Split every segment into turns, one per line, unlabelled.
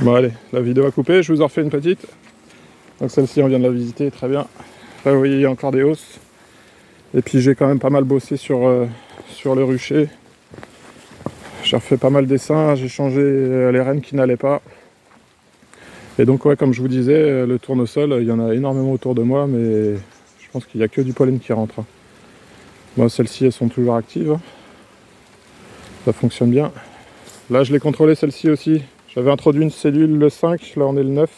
Bon allez, la vidéo a coupé, je vous en refais une petite. Donc celle-ci on vient de la visiter, très bien. Là vous voyez il y a encore des hausses. Et puis j'ai quand même pas mal bossé sur le rucher. J'ai refait pas mal d'essaims, j'ai changé les rênes qui n'allaient pas. Et donc ouais, comme je vous disais, le tournesol, il y en a énormément autour de moi, mais je pense qu'il n'y a que du pollen qui rentre. Bon, celles-ci elles sont toujours actives. Ça fonctionne bien. Là je l'ai contrôlé celle-ci aussi. J'avais introduit une cellule le 5, là on est le 9.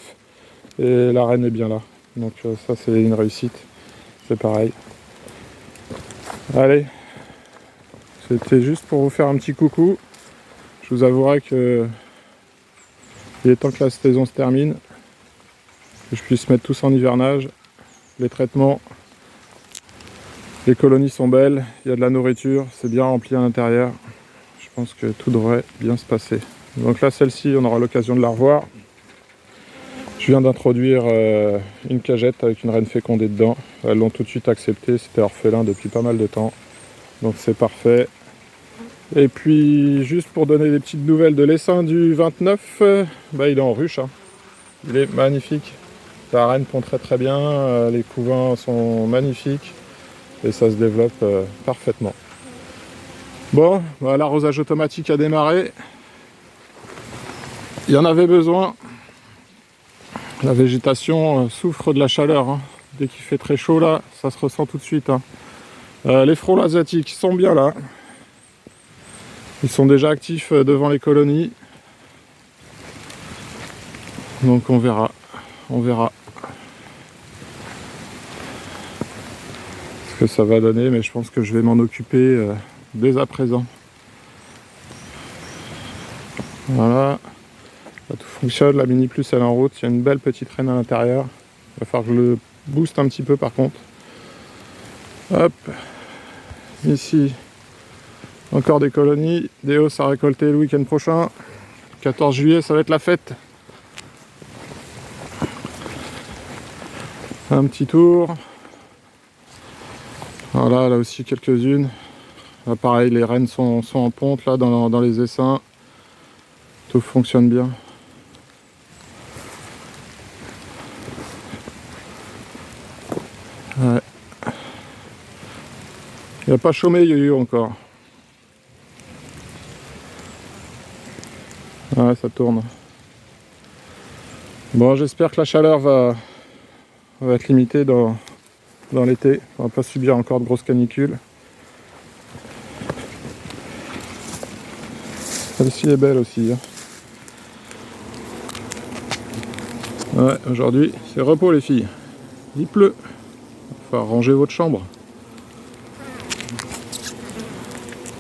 Et la reine est bien là. Donc ça c'est une réussite. C'est pareil. Allez. C'était juste pour vous faire un petit coucou. Je vous avouerai que il est temps que la saison se termine. Que je puisse mettre tout ça en hivernage. Les traitements. Les colonies sont belles. Il y a de la nourriture. C'est bien rempli à l'intérieur. Je pense que tout devrait bien se passer. Donc là celle-ci on aura l'occasion de la revoir. Je viens d'introduire une cagette avec une reine fécondée dedans. Elles l'ont tout de suite accepté, c'était orphelin depuis pas mal de temps. Donc c'est parfait. Et puis juste pour donner des petites nouvelles de l'essaim du 29, il est en ruche. Hein. Il est magnifique. La reine pond très très bien, les couvains sont magnifiques et ça se développe parfaitement. Bon, l'arrosage automatique a démarré. Il y en avait besoin. La végétation souffre de la chaleur. Hein. Dès qu'il fait très chaud là, ça se ressent tout de suite. Hein. Les frôles asiatiques sont bien là. Ils sont déjà actifs devant les colonies. Donc on verra. On verra ce que ça va donner, mais je pense que je vais m'en occuper dès à présent. Voilà. Là, tout fonctionne, la Mini Plus elle est en route, il y a une belle petite reine à l'intérieur. Il va falloir que je le booste un petit peu par contre. Hop. Ici, encore des colonies, des hausses à récolter le week-end prochain. 14 juillet, ça va être la fête. Un petit tour. Voilà, là aussi quelques-unes. Là pareil, les reines sont en ponte là dans les essaims. Tout fonctionne bien. Ouais. Il n'y a pas chômé yo-yo encore. Ouais, ça tourne. Bon, j'espère que la chaleur va être limitée dans l'été. On va pas subir encore de grosses canicules. Celle-ci est belle aussi. Hein. Ouais, aujourd'hui, c'est repos les filles. Il pleut. Il va falloir ranger votre chambre.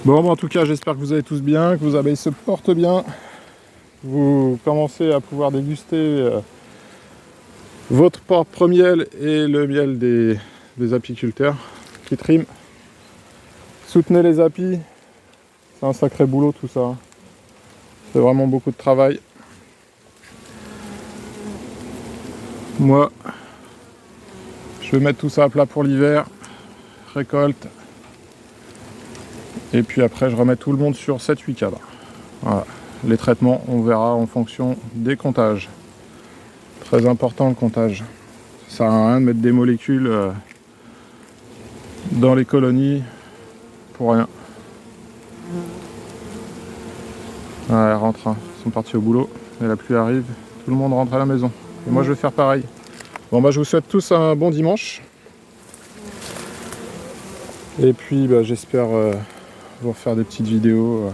Bon, en tout cas, j'espère que vous allez tous bien, que vos abeilles se portent bien. Vous commencez à pouvoir déguster votre propre miel et le miel des apiculteurs qui triment. Soutenez les apis. C'est un sacré boulot tout ça. C'est vraiment beaucoup de travail. Moi, je vais mettre tout ça à plat pour l'hiver. Récolte. Et puis après, je remets tout le monde sur 7-8 cadres. Voilà. Les traitements, on verra en fonction des comptages. Très important le comptage. Ça sert à rien de mettre des molécules dans les colonies pour rien. Ouais, elles rentrent, hein. Ils sont partis au boulot. Et la pluie arrive, tout le monde rentre à la maison. Et moi je vais faire pareil. Bon je vous souhaite tous un bon dimanche. Et puis j'espère vous refaire des petites vidéos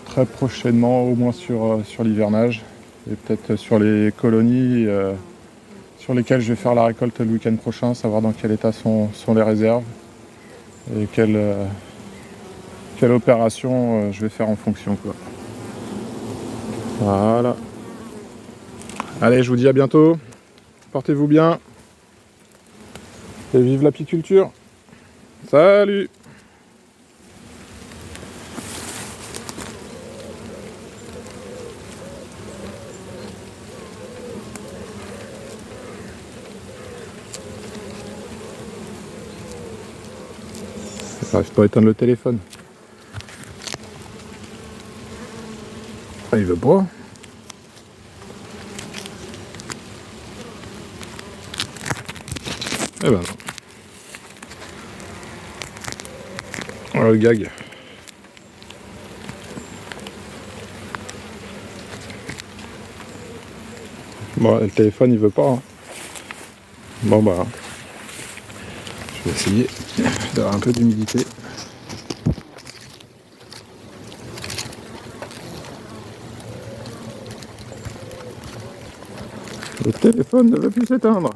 très prochainement, au moins sur l'hivernage. Et peut-être sur les colonies sur lesquelles je vais faire la récolte le week-end prochain, savoir dans quel état sont les réserves. Et quelle opération je vais faire en fonction quoi. Voilà. Allez, je vous dis à bientôt. Portez-vous bien. Et vive l'apiculture. Salut! J'arrive pas à éteindre le téléphone. Ah, il veut pas. Eh ben non. Voilà le gag. Bon, le téléphone il veut pas. Hein. Bon bah, je vais essayer d'avoir un peu d'humidité. Le téléphone ne veut plus s'éteindre.